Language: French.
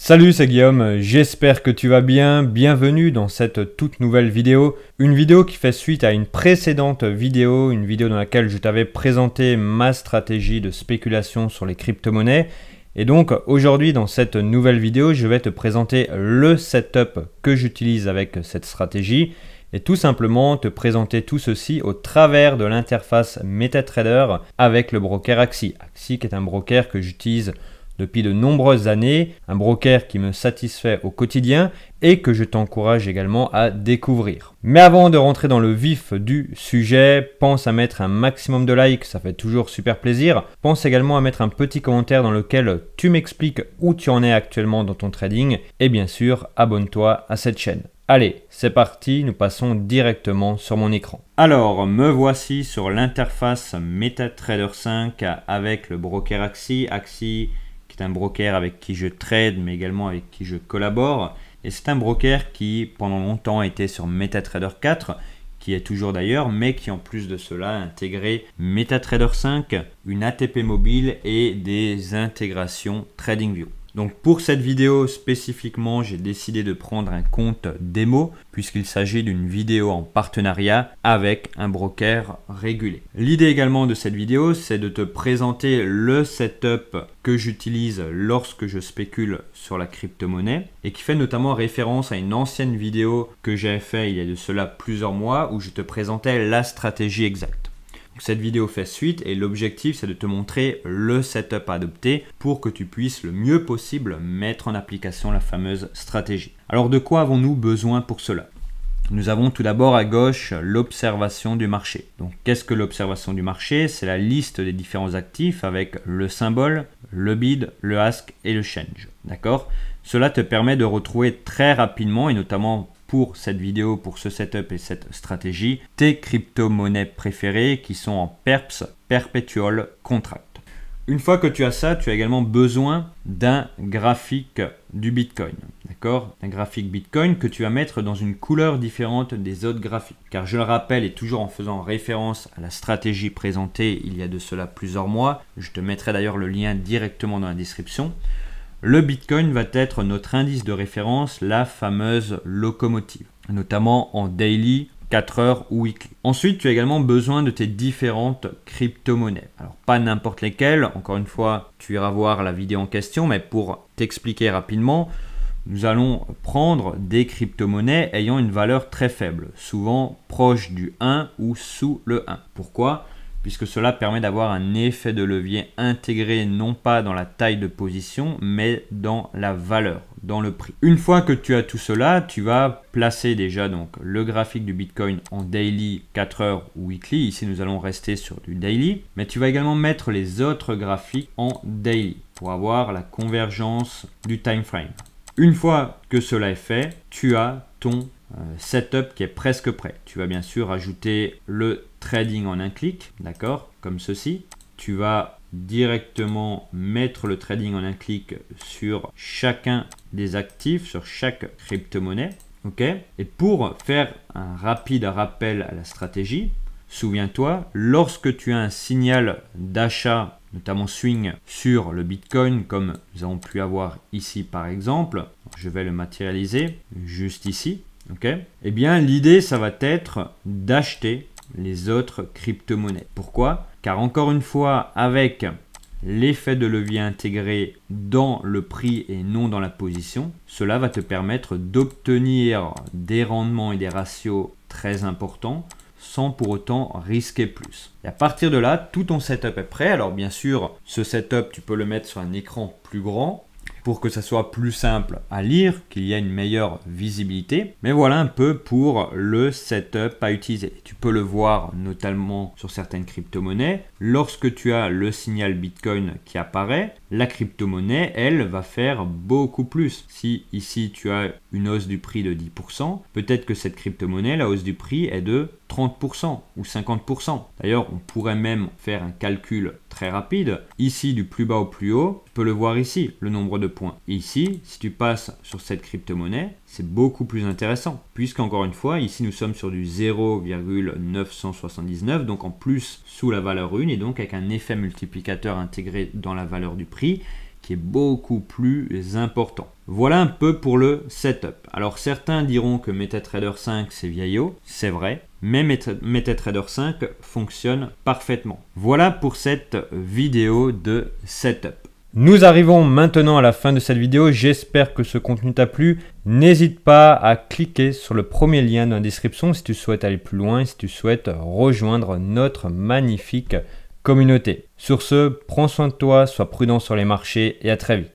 Salut, c'est Guillaume, j'espère que tu vas bien, bienvenue dans cette toute nouvelle vidéo. Une vidéo qui fait suite à une précédente vidéo, une vidéo dans laquelle je t'avais présenté ma stratégie de spéculation sur les crypto-monnaies. Et donc aujourd'hui dans cette nouvelle vidéo, je vais te présenter le setup que j'utilise avec cette stratégie et tout simplement te présenter tout ceci au travers de l'interface MetaTrader avec le broker Axie. Axie qui est un broker que j'utilise depuis de nombreuses années, un broker qui me satisfait au quotidien et que je t'encourage également à découvrir. Mais avant de rentrer dans le vif du sujet, pense à mettre un maximum de likes, ça fait toujours super plaisir. Pense également à mettre un petit commentaire dans lequel tu m'expliques où tu en es actuellement dans ton trading et bien sûr, abonne-toi à cette chaîne. Allez, c'est parti, nous passons directement sur mon écran. Alors, me voici sur l'interface MetaTrader 5 avec le broker Axie. Axie qui est un broker avec qui je trade, mais également avec qui je collabore. Et c'est un broker qui, pendant longtemps, était sur MetaTrader 4, qui est toujours d'ailleurs, mais qui en plus de cela a intégré MetaTrader 5, une ATP mobile et des intégrations TradingView. Donc pour cette vidéo spécifiquement, j'ai décidé de prendre un compte démo puisqu'il s'agit d'une vidéo en partenariat avec un broker régulé. L'idée également de cette vidéo, c'est de te présenter le setup que j'utilise lorsque je spécule sur la crypto-monnaie et qui fait notamment référence à une ancienne vidéo que j'ai fait il y a de cela plusieurs mois où je te présentais la stratégie exacte. Cette vidéo fait suite et l'objectif c'est de te montrer le setup à adopter pour que tu puisses le mieux possible mettre en application la fameuse stratégie. Alors de quoi avons-nous besoin pour cela? Nous avons tout d'abord à gauche l'observation du marché. Donc qu'est-ce que l'observation du marché? C'est la liste des différents actifs avec le symbole, le bid, le ask et le change. D'accord? Cela te permet de retrouver très rapidement et notamment pour cette vidéo, pour ce setup et cette stratégie, tes crypto-monnaies préférées qui sont en PERPS, Perpetual Contract. Une fois que tu as ça, tu as également besoin d'un graphique du Bitcoin. D'accord? Un graphique Bitcoin que tu vas mettre dans une couleur différente des autres graphiques. Car je le rappelle et toujours en faisant référence à la stratégie présentée il y a de cela plusieurs mois, je te mettrai d'ailleurs le lien directement dans la description. Le Bitcoin va être notre indice de référence, la fameuse locomotive, notamment en daily, 4 heures ou weekly. Ensuite, tu as également besoin de tes différentes crypto-monnaies. Alors, pas n'importe lesquelles, encore une fois, tu iras voir la vidéo en question, mais pour t'expliquer rapidement, nous allons prendre des crypto-monnaies ayant une valeur très faible, souvent proche du 1 ou sous le 1. Pourquoi ? Puisque cela permet d'avoir un effet de levier intégré non pas dans la taille de position, mais dans la valeur, dans le prix. Une fois que tu as tout cela, tu vas placer déjà donc le graphique du Bitcoin en daily, 4 heures ou weekly. Ici, nous allons rester sur du daily, mais tu vas également mettre les autres graphiques en daily pour avoir la convergence du time frame. Une fois que cela est fait, tu as ton setup qui est presque prêt. Tu vas bien sûr ajouter le trading en un clic, d'accord, comme ceci. Tu vas directement mettre le trading en un clic sur chacun des actifs, sur chaque crypto-monnaie, ok. Et pour faire un rapide rappel à la stratégie, souviens-toi, lorsque tu as un signal d'achat, notamment swing sur le Bitcoin, comme nous avons pu avoir ici par exemple, je vais le matérialiser juste ici. Ok. Eh bien, l'idée, ça va être d'acheter les autres crypto-monnaies. Pourquoi? Car encore une fois, avec l'effet de levier intégré dans le prix et non dans la position, cela va te permettre d'obtenir des rendements et des ratios très importants sans pour autant risquer plus. Et à partir de là, tout ton setup est prêt. Alors bien sûr, ce setup, tu peux le mettre sur un écran plus grand pour que ça soit plus simple à lire, qu'il y ait une meilleure visibilité. Mais voilà un peu pour le setup à utiliser. Tu peux le voir notamment sur certaines crypto-monnaies. Lorsque tu as le signal Bitcoin qui apparaît, la crypto-monnaie, elle, va faire beaucoup plus. Si ici tu as une hausse du prix de 10%, peut-être que cette crypto-monnaie, la hausse du prix est de 30% ou 50%. D'ailleurs, on pourrait même faire un calcul très rapide. Ici, du plus bas au plus haut, tu peux le voir ici, le nombre de points. Et ici, si tu passes sur cette crypto-monnaie, c'est beaucoup plus intéressant. Puisqu'encore une fois, ici, nous sommes sur du 0,979, donc en plus sous la valeur 1 et donc avec un effet multiplicateur intégré dans la valeur du prix qui est beaucoup plus important. Voilà un peu pour le setup. Alors certains diront que MetaTrader 5 c'est vieillot, c'est vrai, mais MetaTrader 5 fonctionne parfaitement. Voilà pour cette vidéo de setup. Nous arrivons maintenant à la fin de cette vidéo, j'espère que ce contenu t'a plu. N'hésite pas à cliquer sur le premier lien dans la description si tu souhaites aller plus loin, si tu souhaites rejoindre notre magnifique communauté. Sur ce, prends soin de toi, sois prudent sur les marchés et à très vite.